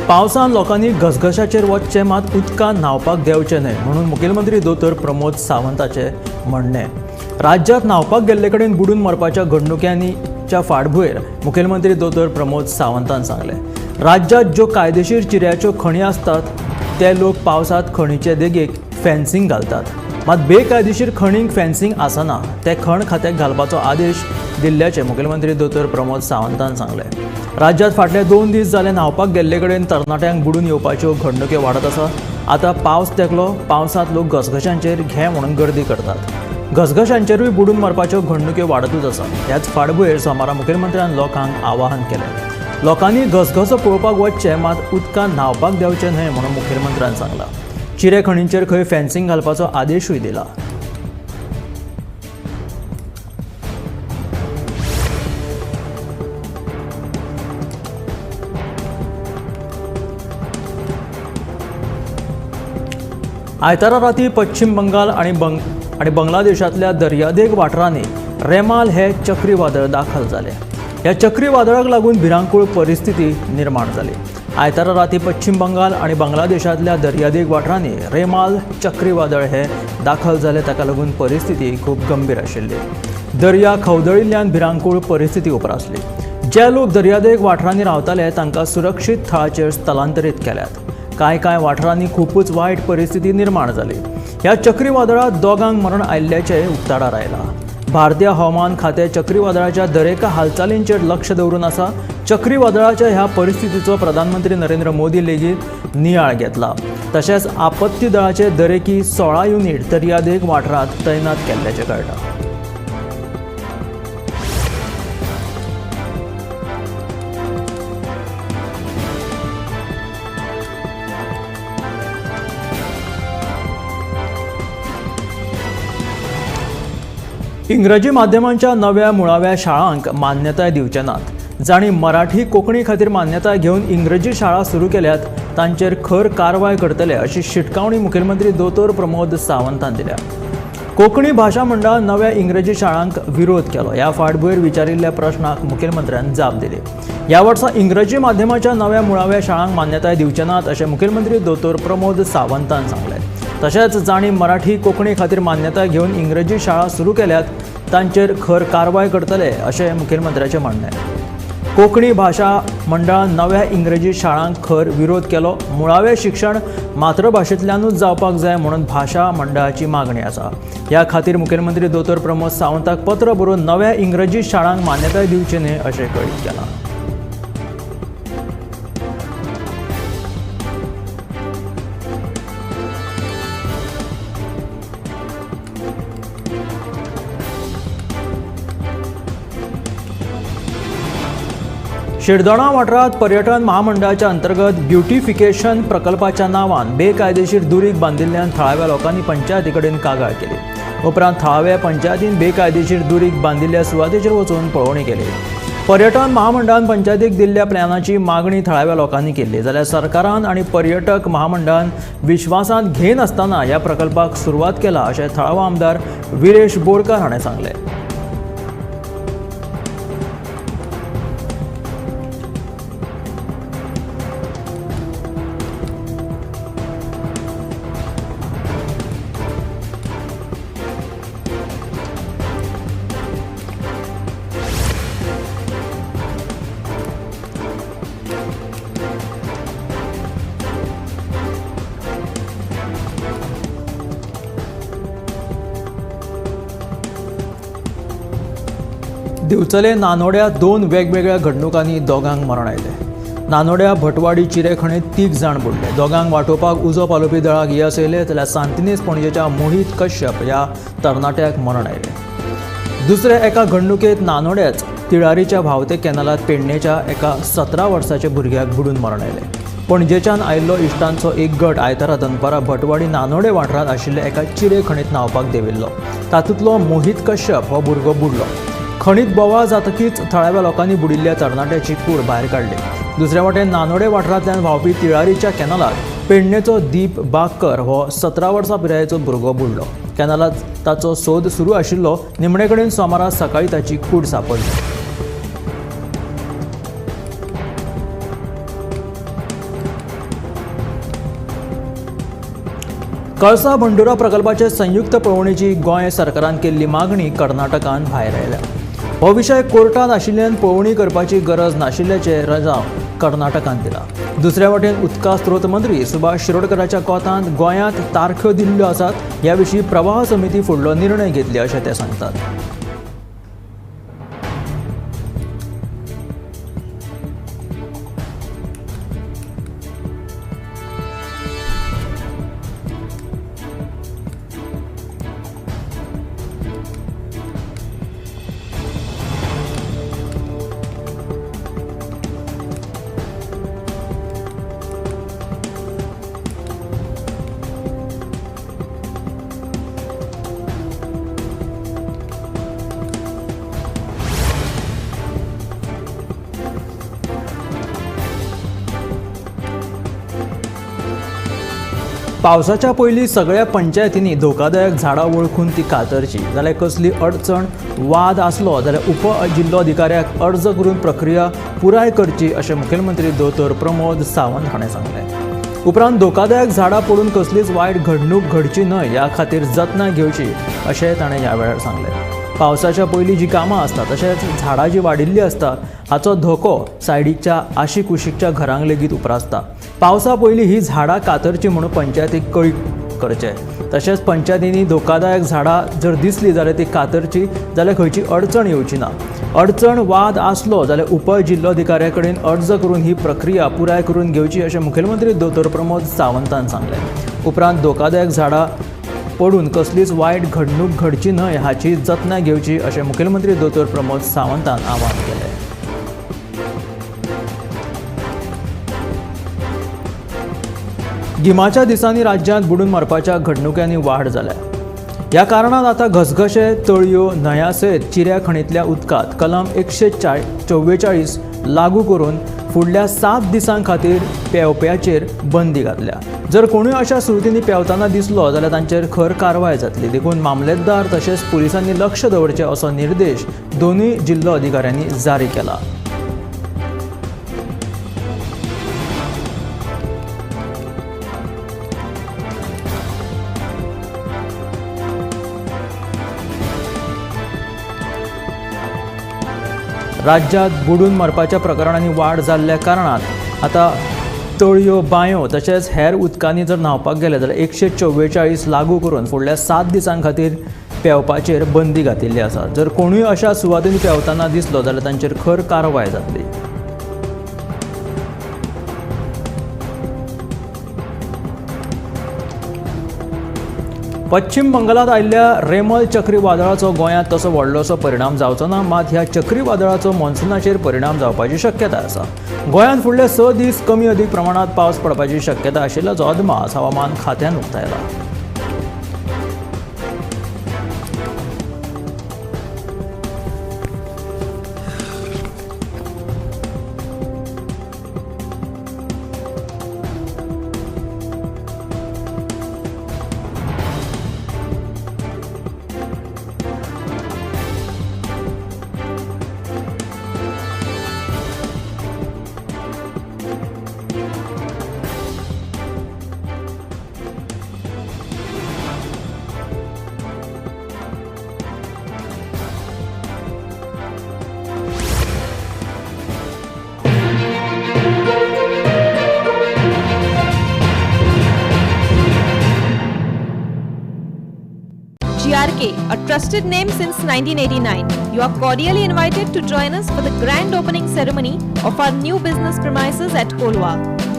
पावसान लोकांनी घसघशाचेर वचचें मात उदकांत न्हावपाक देंवचें न्हय म्हणून मुखेलमंत्री दोतोर प्रमोद सावंताचें म्हणणें। राज्यांत न्हावपाक गेल्ले कडेन बुडून मरपाच्या घडणुकांच्या फाटभुंयेर मुखेलमंत्री दोतोर प्रमोद सावंतान सांगलें। राज्यांत ज्यो कायदेशीर चिऱ्याच्यो खणी आसतात ते लोक पावसांत खणीचे देगेक फेन्सिंग घालतात, मात बेकायदेशीर खणींक फेन्सिंग आसना ते खण खात्याक घालपाचो आदेश दिल्ल्याचें मुखेलमंत्री दोतोर प्रमोद सावंतान सांगलें। राज्यांत फाटले 2 दीस जाले न्हावपाक गेल्ले कडेन तरणाट्यांक बुडून येवपाच्यो घडणुको वाडत आसा। आतां पावस तेंकलो, पावसांत लोक घसघशांचेर घे म्हणून गर्दी करतात। घसघशांचेरूय बुडून मरपाच्यो घडणुको वाडतूच आसा। ह्याच फाटभुंयेर सोमारा मुखेलमंत्र्यान लोकांक आवाहन केलें। लोकांनी घसघसो पळोवपाक वचचें मात उदकांत न्हावपाक देंवचें न्हय म्हणून मुखेलमंत्र्यान सांगलां। चिरे खणींचेर खंय फेन्सिंग घालपाचो आदेशूय दिला। आयतारा राती पश्चिम बंगाल आणि बांगलादेशांतल्या दर्यादेग वाठारांनी रेमाल हे चक्रीवादळ दाखल जालें। ह्या चक्रीवादळाक लागून भिरांकूळ परिस्थिती निर्माण जाली। आयतारा राती पश्चिम बंगाल आणि बांगलादेशांतल्या दर्यादेग वाठारांनी रेमाल चक्रीवादळ हे दाखल जाले, ताका लागून परिस्थिती खूब गंभीर आशिल्ली। दर्या खवदळिल्ल्यान भिरांकूळ परिस्थिती उप्रासली। जे लोक दर्यादेग वाठारांनी रावताले तांकां सुरक्षीत थळाचेर स्थलांतरीत केल्यात। कांय वाठारांनी खूपच वायट परिस्थिती निर्माण जाली। ह्या चक्रीवादळात दोगांक मरण आयिल्ल्याचें उक्ताडार आयला। भारतीय हवामान खातें चक्रीवादळाच्या दरेका हालचालींचेर लक्ष दवरून आसा। चक्रीवादळाच्या ह्या परिस्थितीचो प्रधानमंत्री नरेंद्र मोदी लेगीत नियाळ घेतला। तशेंच आपत्ती दळाचे दरेकी 16 युनिट दर्यादेग वाठारांत तैनात केल्ल्याचें कळटा। इंग्रजी माध्यमांच्या नव्या मुळाव्या शाळांक मान्यताय दिवचे नात। जाणी मराठी कोंकणी खातीर मान्यताय घेवन इंग्रजी शाळा सुरू केल्यात तांचेर खर कारवाय करतले अशी शिटकावणी मुखेलमंत्री दोतोर प्रमोद सावंतान दिल्या। कोंकणी भाशा मंडळान नव्या इंग्रजी शाळांक विरोध केलो। ह्या फाटभुंयेर विचारिल्ल्या प्रश्नाक मुखेलमंत्र्यान जाप दिली। ह्या वर्सा इंग्रजी माध्यमाच्या नव्या मुळाव्या शाळांक मान्यताय दिवचे नात अशें मुखेलमंत्री दोतोर प्रमोद सावंतान सांगलें। तशेंच जाणी मराठी कोंकणी खातीर मान्यताय घेवन इंग्रजी शाळा सुरू केल्यात तांचेर खर कारवाय करतले अशें मुखेलमंत्र्याचें म्हणणें। कोंकणी भाशा मंडळान नव्या इंग्रजी शाळांक खर विरोध केलो। मुळावें शिक्षण मातृभाशेंतल्यानूच जावपाक जाय म्हणून भाशा मंडळाची मागणी आसा। ह्या खातीर मुखेलमंत्री दोतोर प्रमोद सावंताक पत्र बरोवन नव्या इंग्रजी शाळांक मान्यताय दिवची न्हय अशें कळीत केलां। शिरदोणा वाठारांत पर्यटन महामंडळाच्या अंतर्गत ब्युटिफिकेशन प्रकल्पाच्या नांवान बेकायदेशीर दुरीग बांदिल्ल्यान थळाव्या लोकांनी पंचायती कडेन कागाळ केली। उपरांत थळाव्या पंचायतीन बेकायदेशीर दुरीग बांदिल्ल्या सुवातेचेर वचून पळोवणी केली। पर्यटन महामंडळान पंचायतीक दिल्ल्या प्लॅनाची मागणी थळाव्या लोकांनी केली, जाल्यार सरकारान आनी पर्यटक महामंडळान विश्वासांत घेनासतना ह्या प्रकल्पाक सुरवात केला अशें थळावो आमदार विरेश बोरकार हाणें सांगलें। दिवचले नानोड्या 2 वेगवेगळ्या घडणुकांनी दोगांक मरण आयलें। नानोड्या भटवाडी चिरे खणीत 3 जाण बुडले। दोगांक वाटोवपाक उजो पालोवपी दळाक येस येयले जाल्यार सांतिनेज पणजेच्या मोहित कश्यप ह्या तरणाट्याक मरण आयलें। दुसऱ्या एका घडणुकेत नानोड्याच तिळारीच्या भावते कॅनलात पेडणेच्या एका 17 वर्साच्या भुरग्याक बुडून मरण आयलें। पणजेच्यान आयिल्लो इश्टांचो एक गट आयतारा दनपारा भटवाडी नानोडे वाठारांत आशिल्ल्या एका चिरे खणीत न्हावपाक देविल्लो। तातूंतलो मोहित कश्यप हो भुरगो बुडलो। खणीत बोवाळ जातकीच थळाव्या लोकांनी बुडिल्ल्या तरणाट्याची कूड भायर काडली। दुसरे वटेन नानोडे वाठारांतल्यान व्हांवपी तिळारीच्या कॅनलात पेडणेचो दीप बागकर हो 17 वर्सां पिरायेचो भुरगो बुडलो। कॅनलात ताचो सोद सुरू आशिल्लो। निमणे कडेन सोमारा सकाळीं ताची कूड सांपडली। कळसा बंडोरा प्रकल्पाचे संयुक्त पळोवणेची गोंय सरकारान केल्ली मागणी कर्नाटकान भायर आयल्या. हो विशय कोर्टात आशिल्ल्यान पळोवणी करपाची गरज नाशिल्ल्याचे रजाव कर्नाटकान दिला. दुसऱ्या वटेन उदका स्त्रोत मंत्री सुभाष शिरोडकराच्या कोंतान गोंयांत तारख्यो दिल्ल्यो आसात, ह्या विशीं प्रवाह समिती फुडलो निर्णय घेतली अशें ते सांगतात. पावसाच्या पयलीं सगळ्या पंचायतींनी धोकादायक झाडां वळखून ती कातरची. जाल्यार कसली अडचण वाद आसलो जाल्यार उप जिल्लोधिकाऱ्याक अर्ज करून प्रक्रिया पुराय करची अशें मुखेलमंत्री दोतोर प्रमोद सावंत हाणें सांगलें. उपरांत धोकादायक झाडां पडून कसलीच वायट घडणूक घडची न्हय ह्या खातीर जतनाय घेवची अशें ताणें ह्या वेळार सांगलें. पावसाच्या पयलीं जी कामां आसता तशेंच झाडां जी वाडिल्लीं आसता हाचो धोको सायडीकच्या आशी कुशीकच्या घरांक लेगीत उप्रासता. पावसा पयलीं ही झाडां कातरची म्हणून पंचायतीक कळीत करचें. तशेंच पंचायतींनी धोकादायक झाडां जर दिसलीं जाल्यार ती कातरची जाल्यार खंयची अडचण येवची ना. अडचण वाद आसलो जाल्यार उप जिल्लोधिकाऱ्या कडेन अर्ज करून ही प्रक्रिया पुराय करून घेवची अशें मुखेलमंत्री दोतोर प्रमोद सावंतान सांगलें. उपरांत धोकादायक झाडां पडून कसलीच वायट घडणूक घडची न्हय हाची जतनाय घेवची अशें मुखेलमंत्री दोतोर प्रमोद सावंतान आवाहन केलें. गिमाच्या दिसांनी राज्यांत बुडून मरपाच्या घडणुकांनी वाड जाल्या. ह्या कारणान आतां घसघशे, तळयो, न्हंया सयत चिऱ्या खणींतल्या उदकांत कलम 144 लागू करून फुडल्या 7 दिसां खातीर पेंवप्याचेर बंदी घातल्या. जर कोणूय अशा सुरतींनी पेंवताना दिसलो जाल्यार तांचेर खर कारवाय जातली. देखून मामलेदार तशेंच पुलिसांनी लक्ष दवरचें असो निर्देश दोनूय जिल्लो अधिकाऱ्यांनी जारी केला. राज्यांत बुडून मरपाच्या प्रकरणांनी वाड जाल्ल्या कारणान आतां तळयो, बांयो तशेंच हेर उदकांनी जर न्हांवपाक गेले जाल्यार 144 लागू करून फुडल्या 7 दिसां खातीर पेंवपाचेर बंदी घातिल्ली आसा. जर कोणूय अशा सुवातींनी पेंवताना दिसलो जाल्यार तांचेर खर कारवाय जातली. पश्चिम बंगालात आयिल्ल्या रेमल चक्रीवादळाचो गोंयांत तसो व्हडलोसो परिणाम जावचो ना. मात ह्या चक्रीवादळाचो मॉन्सूनाचेर परिणाम जावपाची शक्यताय आसा. गोंयांत फुडले 6 दीस कमी अदीक प्रमाणात पावस पडपाची शक्यताय आशिल्ल्याचो अदमास हवामान खात्यान उक्तायला. GRK, a trusted name since 1989. You are cordially invited to join us for the grand opening ceremony of our new business premises at Kolwa.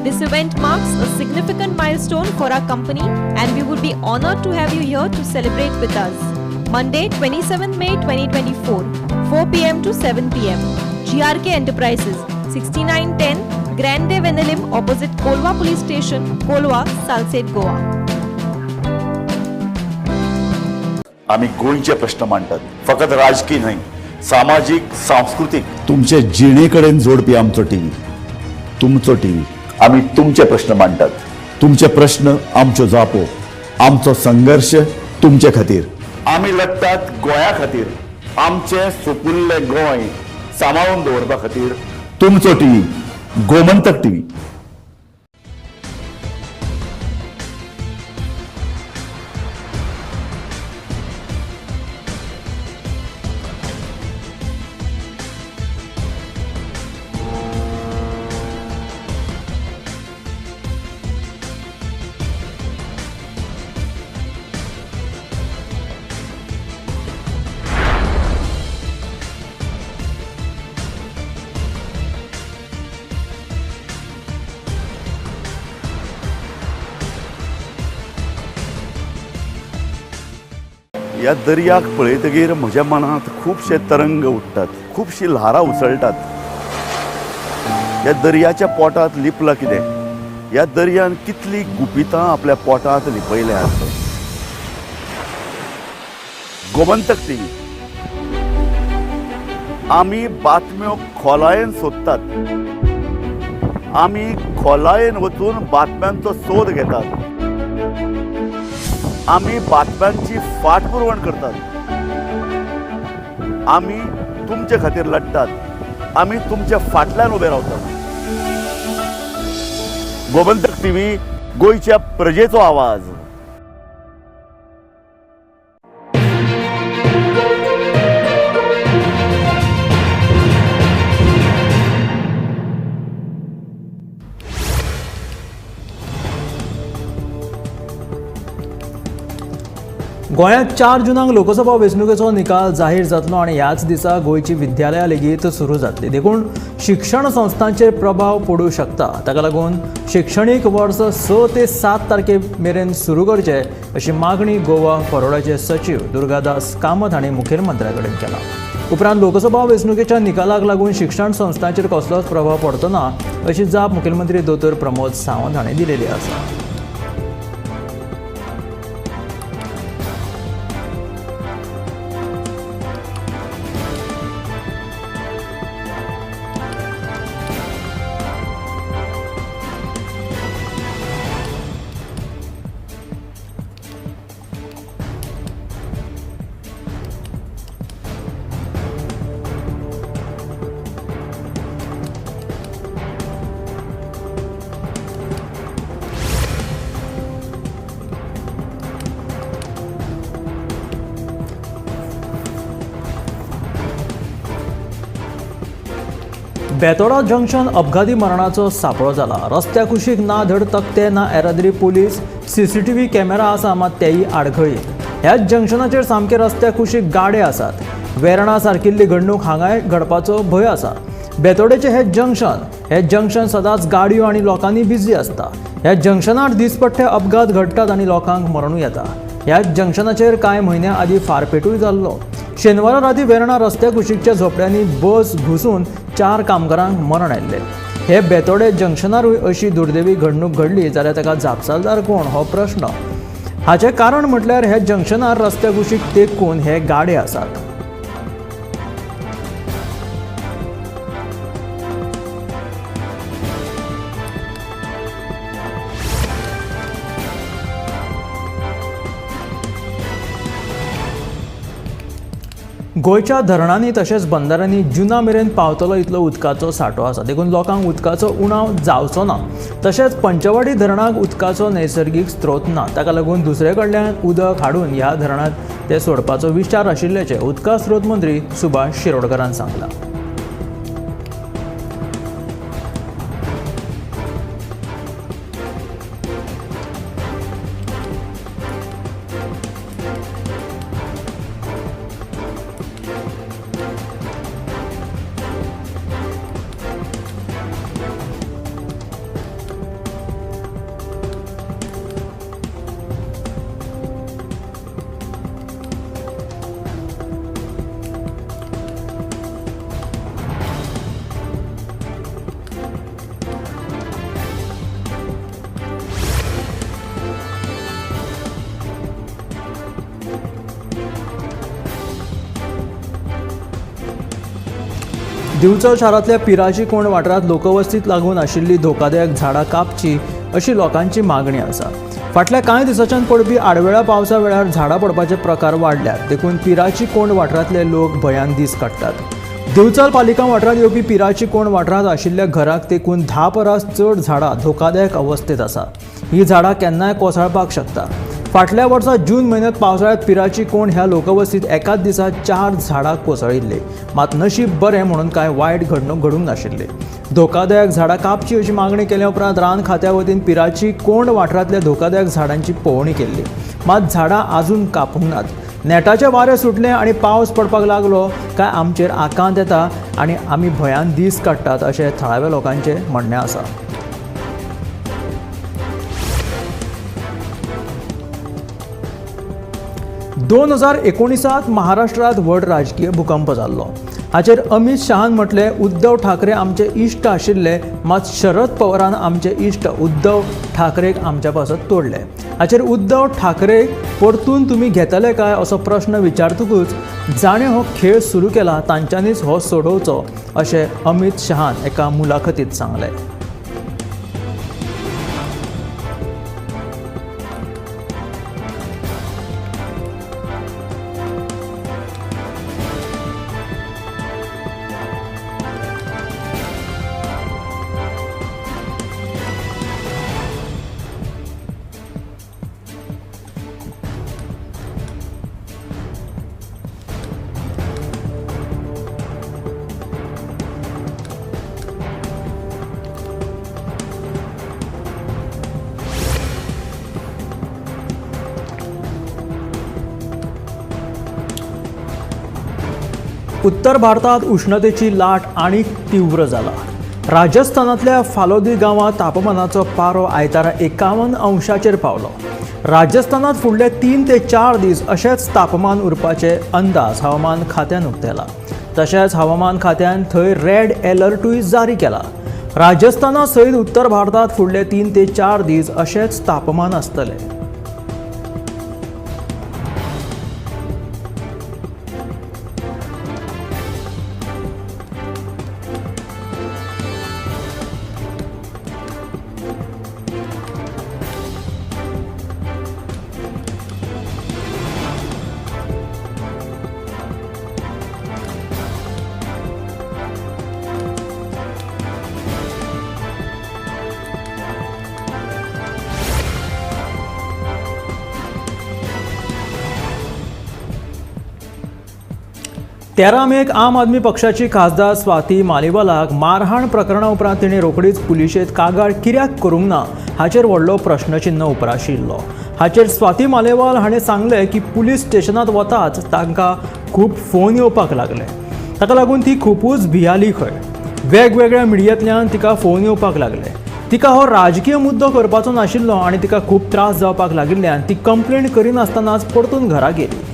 This event marks a significant milestone for our company and we would be honored to have you here to celebrate with us. Monday, 27th May 2024, 4 p.m. to 7 p.m. GRK Enterprises, 6910 Grande Venelim opposite Kolwa Police Station, Kolwa, Salsette, Goa. आम्ही गोंयचे प्रश्न मांडतात, फकत राजकीय नाही, सामाजिक, सांस्कृतिक. तुमचे जिणेकडेन जोडपी आमचो टीव्ही, तुमचो टीव्ही. आम्ही तुमचे प्रश्न मांडतात. तुमचे प्रश्न आमच्यो जापो, आमचो संघर्ष तुमचे खातीर. आम्ही लढतात गोंया खातीर, आमचे सोपुल्ले गोंय सांबाळून दवरपा खातीर. तुमचो टीव्ही, गोमंतक टीव्ही. ह्या दर्याक पळयतकीर म्हज्या मनांत खुबशे तरंग उठटात, खुबशी ल्हारां उसळटात. ह्या दर्याच्या पोटांत लिपलां कितें? ह्या दर्यान कितली गुपितां आपल्या पोटांत लिपयल्यात. गोमंतक टीव्ही, आमी बातम्यो खोलायेन सोदतात. आमी खोलायेन वचून बातम्यांचो सोद घेतात. आमी बातम्यांची फाटपुरवण करतात. आमी तुमचे खातीर लढटात. आमी तुमच्या फाटल्यान उबे रावतात. गोमंतक टीव्ही, गोंयच्या प्रजेचो आवाज. गोंयांत 4 जुनाक लोकसभा वेंचणुकेचो निकाल जाहीर जातलो आनी ह्याच दिसा गोंयची विद्यालयां लेगीत सुरू जातली. देखून शिक्षण संस्थांचेर प्रभाव पडूंक शकता. ताका लागून शिक्षणीक वर्स 6 ते 7 तारखे मेरेन सुरू करचे अशी मागणी गोवा फॉरवर्डाचे सचिव दुर्गादास कामत हांणी मुखेलमंत्र्या कडेन केला. उपरांत लोकसभा वेंचणुकेच्या निकालाक लागून शिक्षण संस्थांचेर कसलोच प्रभाव पडचो ना अशी जाप मुखेलमंत्री दोतोर प्रमोद सावंत हांणी दिलेली आसा. बेतोडा जंक्शन अपघाती मरणाचो सांपळो जाला. रस्त्या कुशीक ना धड तक्ते ना येरादारी पुलीस, CCTV कॅमेरा आसा मात तेय आडखळीत. ह्याच जंक्शनाचेर सामके रस्त्या कुशीक गाडे आसात. वेर्णा सारकिल्ली घडणूक हांगाय घडपाचो भंय आसा. बेतोडेचे हे जंक्शन सदांच गाडयो आनी लोकांनी बिजी आसता. ह्या जंक्शनार दिसपट्टे अपघात घडटात आनी लोकांक मरणूय येता. ह्याच जंक्शनाचेर कांय म्हयन्या आदीं फारपेटूय जाल्लो. शेनवारा राती वेर्णा रस्त्या कुशीकच्या झोपड्यांनी बस घुसून 4 कामगारांक मरण आयिल्लें. हे बेतोडे जंक्शनारूय अशी दुर्दैवी घडणूक घडली जाल्यार ताका जापसालदार कोण हो प्रश्न. हाचें कारण म्हटल्यार हे जंक्शनार रस्त्या कुशीक तेंकून हे गाडे आसात. गोंयच्या धरणांनी तशेंच बंदारांनी जुना मेरेन पावतलो इतलो उदकाचो सांठो आसा. देखून लोकांक उदकाचो उणाव जावचो ना. तशेंच पंचवाडी धरणाक उदकाचो नैसर्गीक स्त्रोत ना. ताका लागून दुसरे कडल्यान उदक हाडून ह्या धरणांत ते सोडपाचो विचार आशिल्ल्याचें उदका स्त्रोत मंत्री सुभाष शिरोडकरान सांगलां. दिवचल शारांतल्या पिराची कोंड वाठारांत लोकवस्तीक लागून आशिल्ली धोकादायक झाडां कापची अशी लोकांची मागणी आसा. फाटल्या कांय दिसांच्यान पडपी आडवेळ्या पावसा वेळार झाडां पडपाचे प्रकार वाडल्यात. देखून पिराची कोंड वाठारांतले लोक भंयान दीस काडटात. दिवचल पालिका वाठारांत येवपी पिराची कोंड वाठारांत आशिल्ल्या घरांक तेकून 10 परस चड झाडां धोकादायक अवस्थेत आसा. ही झाडां केन्नाय कोसळपाक शकता. फाटल्या वर्सा जून म्हयन्यांत पावसाळ्यांत पिराची कोंड ह्या लोकवस्तीत एकाच दिसा 4 झाडां कोसळिल्ले. मात नशीब बरें म्हणून कांय वायट घडणूक घडूंक नाशिल्ले. धोकादायक झाडां कापची अशी मागणी केल्या उपरांत रान खात्या वतीन पिराची कोंड वाठारांतल्या धोकादायक झाडांची पळोवणी केल्ली. मात झाडां आजून कापूंक नात. नेटाचे वारे सुटले आनी पावस पडपाक लागलो काय आमचेर आकांत येता आनी आमी भंयान दीस काडटात अशें थळाव्या लोकांचें म्हणणें आसा. 2019 महाराष्ट्रात व्हड राजकीय भूकंप जाल्लो. हाचेर अमित शहान म्हटले, उद्धव ठाकरे आमचे इश्ट आशिल्ले, मात शरद पवारान आमचे इश्ट उद्धव ठाकरेक आमच्या पासत तोडले. हाचेर उद्धव ठाकरे परतून तुमी घेतले काय असो प्रश्न विचारतकूच जाणें हो खेळ सुरू केला तांच्यांनीच हो सोडोवचो अशें अमित शहान एका मुलाखतीत सांगले. उत्तर भारतात उष्णतेची लाट आनीक तीव्र जाला. राजस्थानातल्या फालोदी गांवांत तापमानाचो पारो आयतारा 51 अंशाचेर पावलो. राजस्थानात फुडले 3 ते 4 दीस अशेंच तापमान उरपाचे अंदाज हवामान खात्यान उक्तायला. तशेंच हवामान खात्यान थंय रेड अलर्टूय जारी केला. राजस्थाना सयत उत्तर भारतात फुडले 3 ते 4 दीस अशेंच तापमान आसतले. तेरा मेक आम आदमी पक्षाची खासदार स्वाती मालीवालाक मारहाण प्रकरणा उपरांत तिणे रोखडीच पुलिशेंत कागाळ कित्याक करूंक ना हाचेर व्हडलो प्रश्नचिन्ह उप्राशिल्लो. हाचेर स्वाती मालेवाल हाणें सांगलें की पुलीस स्टेशनांत वताच तांकां खूब फोन येवपाक लागले. ताका लागून ती खुबूच भियाली. खंय वेगवेगळ्या मिडियांतल्यान तिका फोन येवपाक लागले. तिका हो राजकीय मुद्दो करपाचो नाशिल्लो आनी तिका खूब त्रास जावपाक लागिल्ल्यान ती कंप्लेंट करिनासतनाच परतून घरा गेली.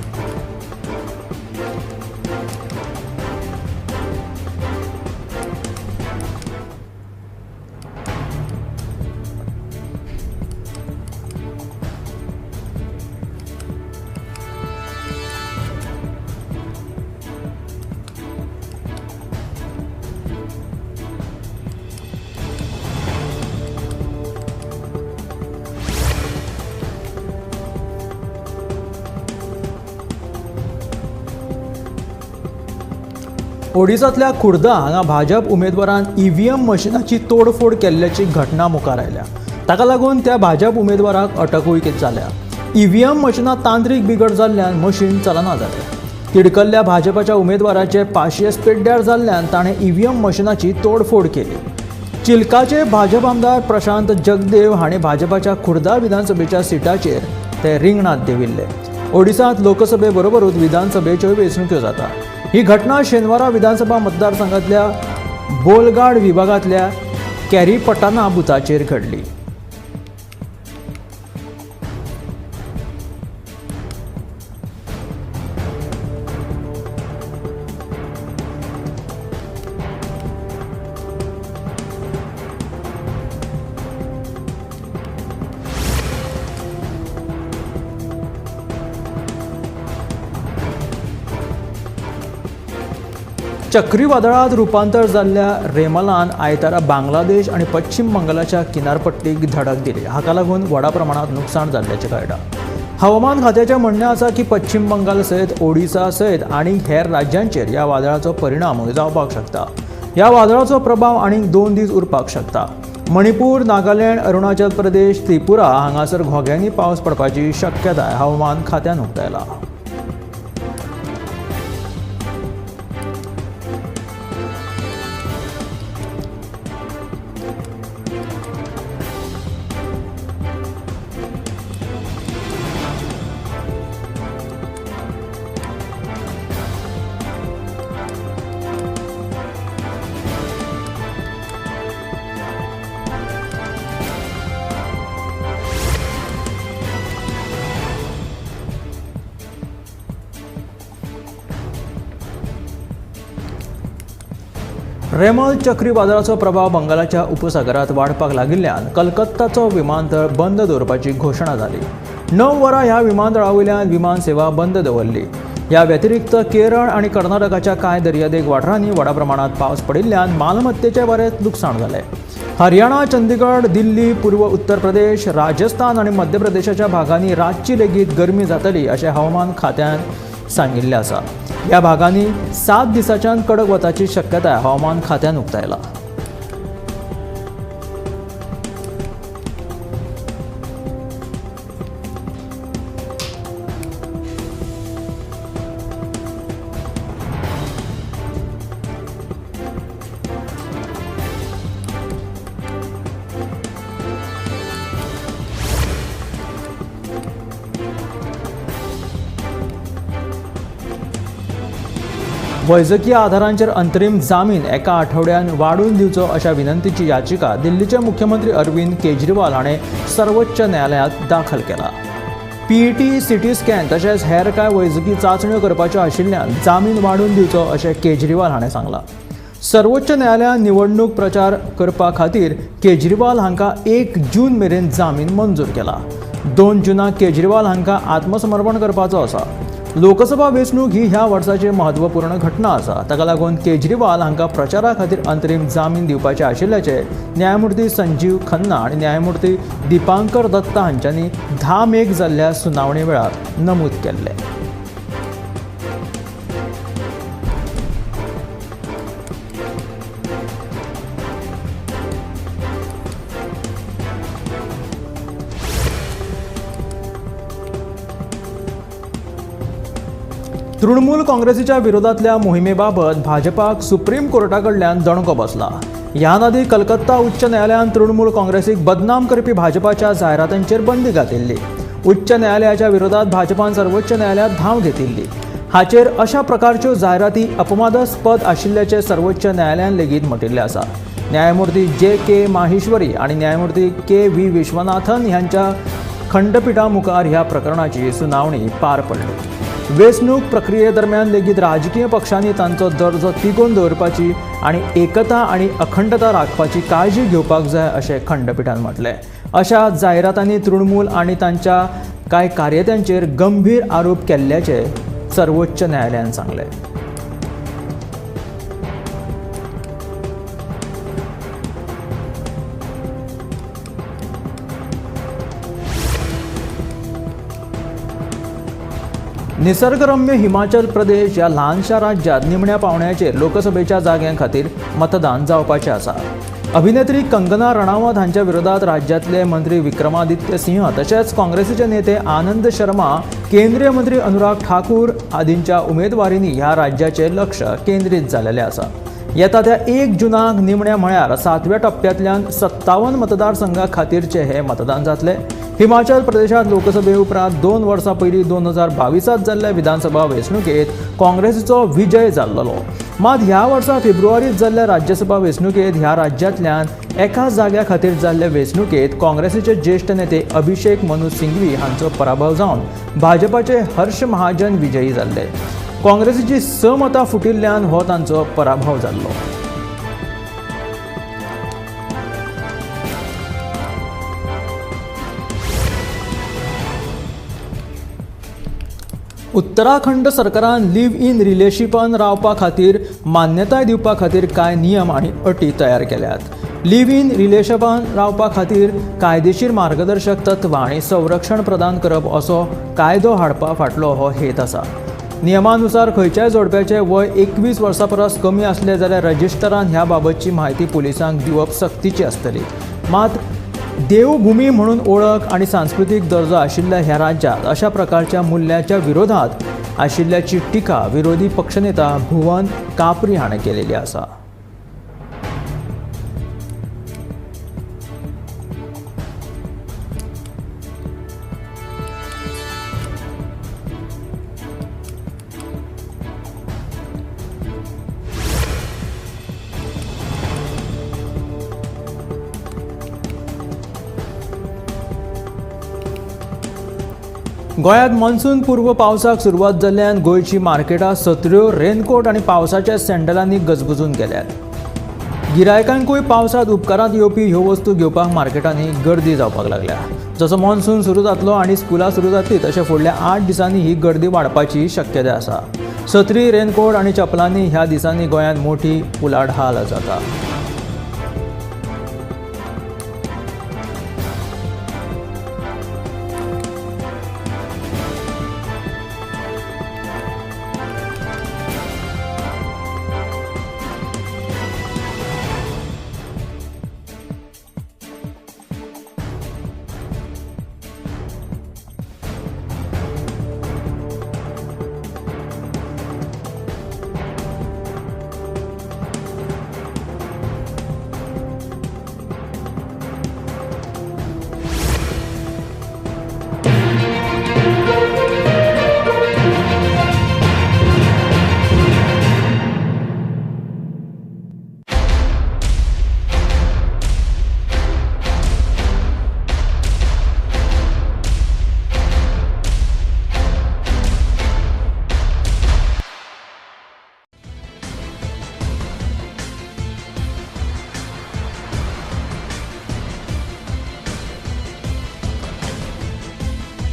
ओडिसांतल्या खुर्दा हांगा भाजप उमेदवारान ईव्हीएम मशिनाची तोडफोड केल्ल्याची घटना मुखार आयल्या. ताका लागून त्या भाजप उमेदवाराक अटकूय जाल्या. ईव्हीएम मशिनात तांत्रीक बिगड जाल्ल्यान मशीन चलना जालें. तिडकल्ल्या भाजपाच्या उमेदवाराचे पाशियेस पेड्ड्यार जाल्ल्यान ताणें ईव्हीएम मशिनाची तोडफोड केली. चिल्काचे भाजप आमदार प्रशांत जगदेव हाणें भाजपाच्या खुर्दा विधानसभेच्या सिटाचेर ते रिंगणात देविल्ले. ओडिसांत लोकसभे बरोबरूच विधानसभेच्योय वेंचणुक्यो जाता. ही घटना शेनवारा विधानसभा मतदारसंघातल्या बोलगाड विभागातल्या कॅरीपटाना बुथाचेर घडली. चक्रीवादळात रुपांतर जाल्ल्या रेमलान आयतारा बांगलादेश आणि पश्चिम बंगालाच्या किनारपट्टीक धडक दिली. हाका लागून व्हडा प्रमाणात नुकसाण जाल्ल्याचें कळटा. हवामान खात्याचें म्हणणें आसा की पश्चिम बंगाल सयत ओडिसा सयत आनी हेर राज्यांचेर ह्या वादळाचो परिणाम जावपाक शकता. ह्या वादळाचो प्रभाव आनीक 2 दीस उरपाक शकता. मणिपूर, नागालँड, अरुणाचल प्रदेश, त्रिपुरा हांगासर घोग्यांनी पावस पडपाची शक्यताय हवामान खात्यान उक्तायला. रेमल चक्रीवादळाचो प्रभाव बंगालाच्या उपसागरात वाडपाक लागिल्ल्यान कलकत्ताचो विमानतळ बंद दवरपाची घोशणा जाली. 9 वरां ह्या विमानतळावयल्यान विमान सेवा बंद दवरली. ह्या व्यतिरिक्त केरळ आणि कर्नाटकाच्या कांय दर्यादेग वाठारांनी व्हड प्रमाणात पावस पडिल्ल्यान मालमत्तेचें बरेंच लुकसाण जालें. हरियाणा, चंदीगड, दिल्ली, पूर्व उत्तर प्रदेश, राजस्थान आणि मध्य प्रदेशाच्या भागांनी रातची लेगीत गरमी जातली अशें हवामान खात्यान सांगिल्लें आसा. ह्या भागांनी 7 दिसांच्यान कडक वताची शक्यताय हवामान खात्यान उक्तायला. वैजकीय आधारांचेर अंतरीम जामीन एका आठवड्यान वाडून दिवचो अशा विनंतीची याचिका दिल्लीचे मुख्यमंत्री अरविंद केजरीवाल हाणें सर्वोच्च न्यायालयांत दाखल केला. पीईटी, सीटी स्कॅन तशेंच हेर कांय वैजकी चांचण्यो करपाच्यो आशिल्ल्यान जामीन वाडून दिवचो अशें केजरीवाल हाणें सांगलां. सर्वोच्च न्यायालयान निवडणूक प्रचार करपा खातीर केजरीवाल हांकां 1 जून मेरेन जामीन मंजूर केला. 2 जूनाक केजरीवाल हांकां आत्मसमर्पण करपाचो आसा. लोकसभा वेंचणूक ही ह्या वर्साची म्हत्वपूर्ण घटना आसा. ताका लागून केजरीवाल हांकां प्रचारा खातीर अंतरीम जामीन दिवपाचे आशिल्ल्याचे न्यायमूर्ती संजीव खन्ना आनी न्यायमूर्ती दिपांकर दत्ता हांच्यांनी 10 मेक जाल्ल्या सुनावणे वेळार नमूद केल्ले. तृणमूल काँग्रेसीच्या विरोधातल्या मोहिमेबाबत भाजपाक सुप्रीम कोर्टाकडल्यान दणको बसला. ह्या नदी कलकत्ता उच्च न्यायालयान तृणमूल काँग्रेसीक बदनाम करपी भाजपाच्या जायरातींचेर बंदी घातिल्ली. उच्च न्यायालयाच्या विरोधात भाजपान सर्वोच्च न्यायालयात धांव घेतिल्ली. हाचेर अशा प्रकारच्यो जायराती अपवादास्पद आशिल्ल्याचे सर्वोच्च न्यायालयान लेगीत म्हटिल्लें आसा. न्यायमूर्ती जे.के. माहेश्वरी आणि न्यायमूर्ती के.व्ही. विश्वनाथन ह्यांच्या खंडपीठा मुखार ह्या प्रकरणाची सुनावणी पार पडली. वेंचणूक प्रक्रिये दरम्यान लेगीत राजकीय पक्षांनी तांचो दर्जो तिगोवन दवरपाची आनी एकता आनी अखंडता राखपाची काळजी घेवपाक जाय अशें खंडपीठान म्हटलें. अशा जायरातांनी तृणमूल आनी तांच्या कांय कार्यत्यांचेर गंभीर आरोप केल्ल्याचे सर्वोच्च न्यायालयान सांगलें. निसर्गरम्य हिमाचल प्रदेश ह्या ल्हानशा राज्यांत निमण्या पावंड्याचेर लोकसभेच्या जाग्यां खातीर मतदान जावपाचें आसा. अभिनेत्री कंगना रणावत हांच्या विरोधात राज्यातले मंत्री विक्रमादित्य सिंह तशेंच काँग्रेसीचे नेते आनंद शर्मा, केंद्रीय मंत्री अनुराग ठाकूर आदींच्या उमेदवारींनी ह्या राज्याचें लक्ष केंद्रीत जाल्लेलें आसा. येता त्या 1 जूनाक निमण्या म्हळ्यार 7व्या टप्प्यांतल्यान 57 मतदारसंघां खातीरचे हे मतदान जातले. हिमाचल प्रदेशात लोकसभे उपरांत 2 वर्सां पयलीं 2022 जाल्ल्या विधानसभा वेंचणुकेत काँग्रेसीचो विजय जाल्लो. मात ह्या वर्सा फेब्रुवारीत जाल्ल्या राज्यसभा वेंचणुकेत ह्या राज्यांतल्यान एका जाग्या खातीर जाल्ले वेंचणुकेत काँग्रेसीचे ज्येश्ठ नेते अभिषेक मनु सिंघवी हांचो पराभव जावन भाजपाचे हर्ष महाजन विजयी जाल्ले. काँग्रेसीची 6 मतां फुटिल्ल्यान हो तांचो पराभव जाल्लो. उत्तराखंड सरकारान लिव्ह इन रिलेशनशिपान रावपा खातीर मान्यताय दिवपा खातीर कांय नियम आनी अटी तयार केल्यात. लिव्ह इन रिलेशनशिपान रावपा खातीर कायदेशीर मार्गदर्शक तत्वां आनी संरक्षण प्रदान करप असो कायदो हाडपा फाटलो हो हेत आसा. नियमानुसार खंयच्याय जोडप्याचें वय 21 वर्सां परस कमी आसलें जाल्यार रजिस्टरान ह्या बाबतची म्हायती पुलिसांक दिवप सक्तीची आसतली. मात देवभूमी म्हणून ओळख आणि सांस्कृतिक दर्जो आशिल्ल्या ह्या राज्यांत अशा प्रकारच्या मूल्याच्या विरोधात आशिल्ल्याची टिका विरोधी पक्षनेता भुवन कापरी हाणें केलेली आसा. गोंयांत मॉन्सून पूर्व पावसाक सुरवात जाल्ल्यान गोंयची मार्केटां सत्र्यो, रेनकोट आनी पावसाच्या सँडलांनी गजबजून गेल्यात. गिरायकांकूय पावसांत उपकारांत येवपी ह्यो वस्तू घेवपाक मार्केटांनी गर्दी जावपाक लागल्या. जसो मॉन्सून सुरू जातलो आनी स्कुलां सुरू जातली तशें फुडल्या 8 दिसांनी ही गर्दी वाडपाची शक्यताय आसा. सत्री, रेनकोट आनी चपलांनी ह्या दिसांनी गोंयांत मोठी उलाढाल जाता.